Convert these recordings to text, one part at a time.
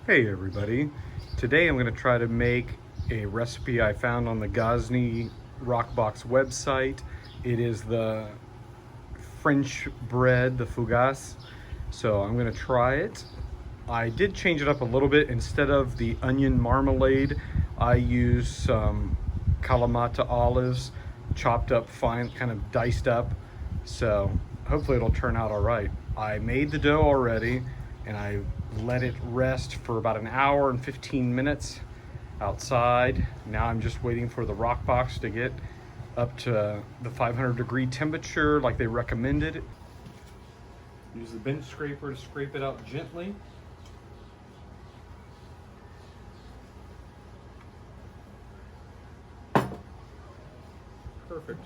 Hey everybody, today I'm going to try to make a recipe I found on the Gozney Roccbox website. It is the French bread, the fougasse, so I'm going to try it. I did change it up a little bit. Instead of the onion marmalade, I use some Kalamata olives, chopped up fine, kind of diced up, so hopefully it'll turn out all right. I made the dough already and I let it rest for about an hour and 15 minutes outside. Now I'm just waiting for the Roccbox to get up to the 500-degree temperature like they recommended. Use the bench scraper to scrape it out gently. Perfect.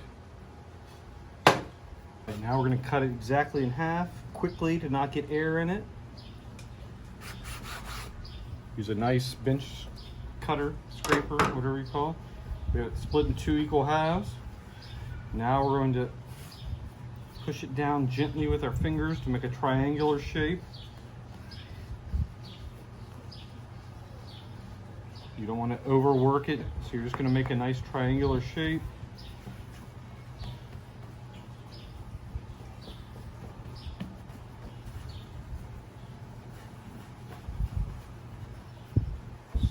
And now we're going to cut it exactly in half, quickly to not get air in it. Use a nice bench cutter, scraper, whatever you call it. We have it split in 2 equal halves. Now we're going to push it down gently with our fingers to make a triangular shape. You don't want to overwork it, so you're just going to make a nice triangular shape.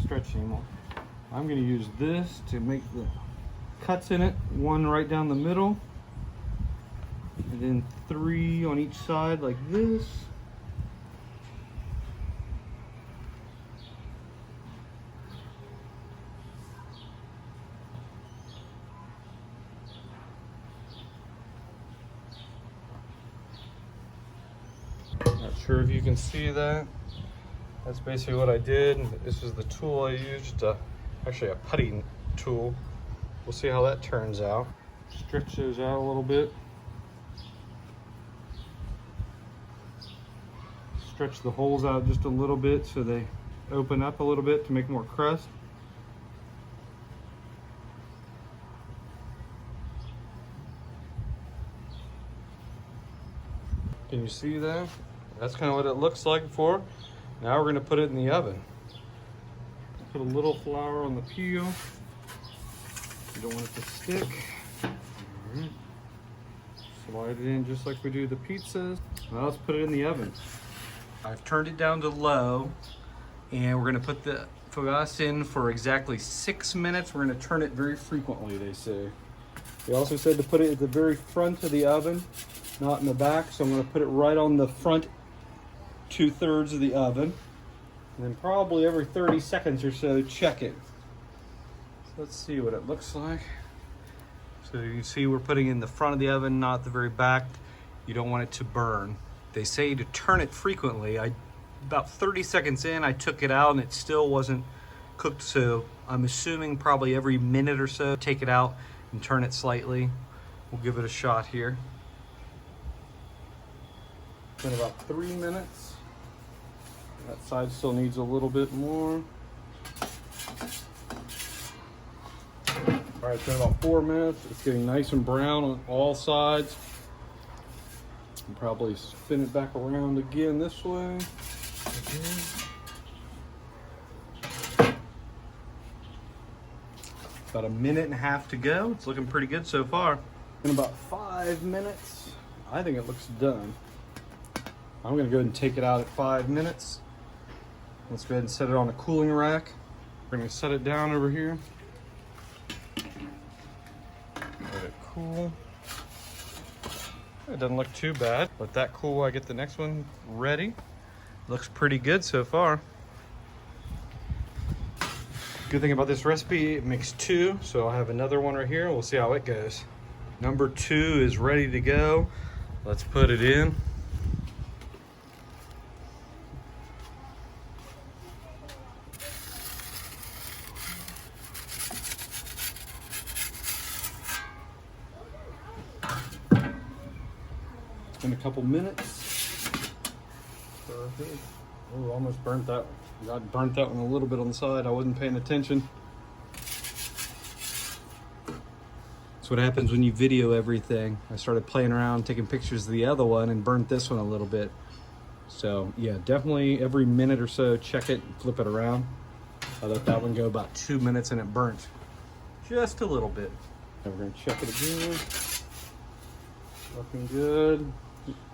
Stretch anymore. I'm going to use this to make the cuts in it, one right down the middle, and then 3 on each side like this. Not sure if you can see that. That's basically what I did. This is the tool I used, actually a putty tool. We'll see how that turns out. Stretch those out a little bit. Stretch the holes out just a little bit so they open up a little bit to make more crust. Can you see that? That's kind of what it looks like before. Now we're going to put it in the oven. Put a little flour on the peel. You don't want it to stick. All right. Slide it in just like we do the pizzas. Now let's put it in the oven. I've turned it down to low, and we're going to put the fougasse in for exactly 6 minutes. We're going to turn it very frequently, they say. They also said to put it at the very front of the oven, not in the back, so I'm going to put it right on the front 2/3 of the oven, and then probably every 30 seconds or so check it. So let's see what it looks like. So you can see we're putting it in the front of the oven, not the very back. You don't want it to burn. They say to turn it frequently. About 30 seconds in, I took it out and it still wasn't cooked, so I'm assuming probably every minute or so take it out and turn it slightly. We'll give it a shot here. It's been about 3 minutes. That side still needs a little bit more. All right, it's been about 4 minutes. It's getting nice and brown on all sides. And probably spin it back around again this way. About a minute and a half to go. It's looking pretty good so far. In about 5 minutes, I think it looks done. I'm gonna go ahead and take it out at 5 minutes. Let's go ahead and set it on a cooling rack. We're gonna set it down over here. Let it cool. It doesn't look too bad. Let that cool while I get the next one ready. Looks pretty good so far. Good thing about this recipe, it makes 2, so I'll have another one right here. We'll see how it goes. Number 2 is ready to go. Let's put it in. In a couple minutes. Perfect. Oh, almost burnt that one. I burnt that one a little bit on the side. I wasn't paying attention. That's what happens when you video everything. I started playing around, taking pictures of the other one and burnt this one a little bit. So yeah, definitely every minute or so, check it, flip it around. I let that one go about 2 minutes and it burnt just a little bit. And we're gonna check it again. Looking good.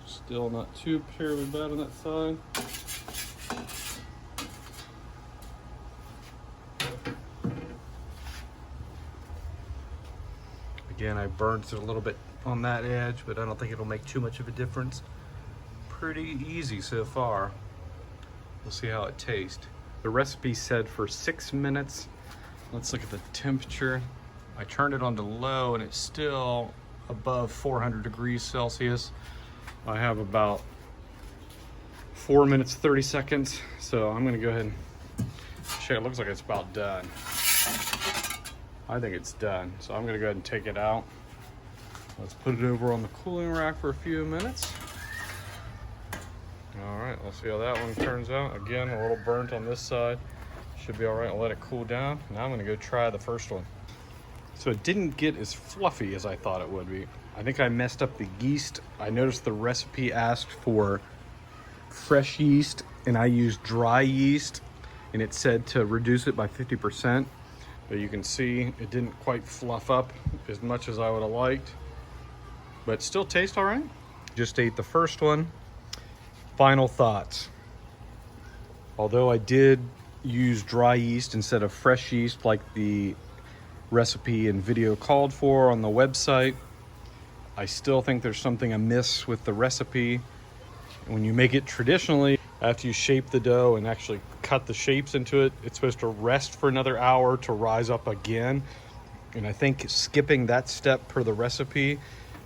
Still not too terribly bad on that side. Again, I burnt it a little bit on that edge, but I don't think it'll make too much of a difference. Pretty easy so far. We'll see how it tastes. The recipe said for 6 minutes. Let's look at the temperature. I turned it on to low and it's still above 400 degrees Celsius. I have about 4 minutes, 30 seconds. So I'm gonna go ahead and check. It looks like it's about done. I think it's done. So I'm gonna go ahead and take it out. Let's put it over on the cooling rack for a few minutes. All right, let's see how that one turns out. Again, a little burnt on this side. Should be all right, I'll let it cool down. Now I'm gonna go try the first one. So it didn't get as fluffy as I thought it would be. I think I messed up the yeast. I noticed the recipe asked for fresh yeast and I used dry yeast and it said to reduce it by 50%. But you can see it didn't quite fluff up as much as I would have liked, but still tastes all right. Just ate the first one. Final thoughts. Although I did use dry yeast instead of fresh yeast like the recipe and video called for on the website, I still think there's something amiss with the recipe. When you make it traditionally, after you shape the dough and actually cut the shapes into it, it's supposed to rest for another hour to rise up again. And I think skipping that step per the recipe,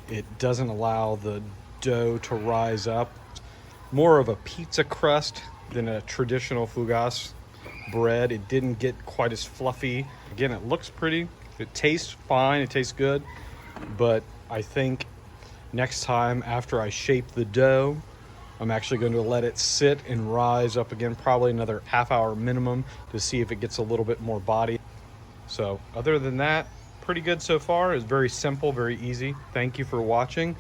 it doesn't allow the dough to rise up. More of a pizza crust than a traditional fougasse bread. It didn't get quite as fluffy. Again, it looks pretty. It tastes fine. It tastes good. But I think next time after I shape the dough, I'm actually going to let it sit and rise up again, probably another half hour minimum to see if it gets a little bit more body. So other than that, pretty good so far. It's very simple, very easy. Thank you for watching.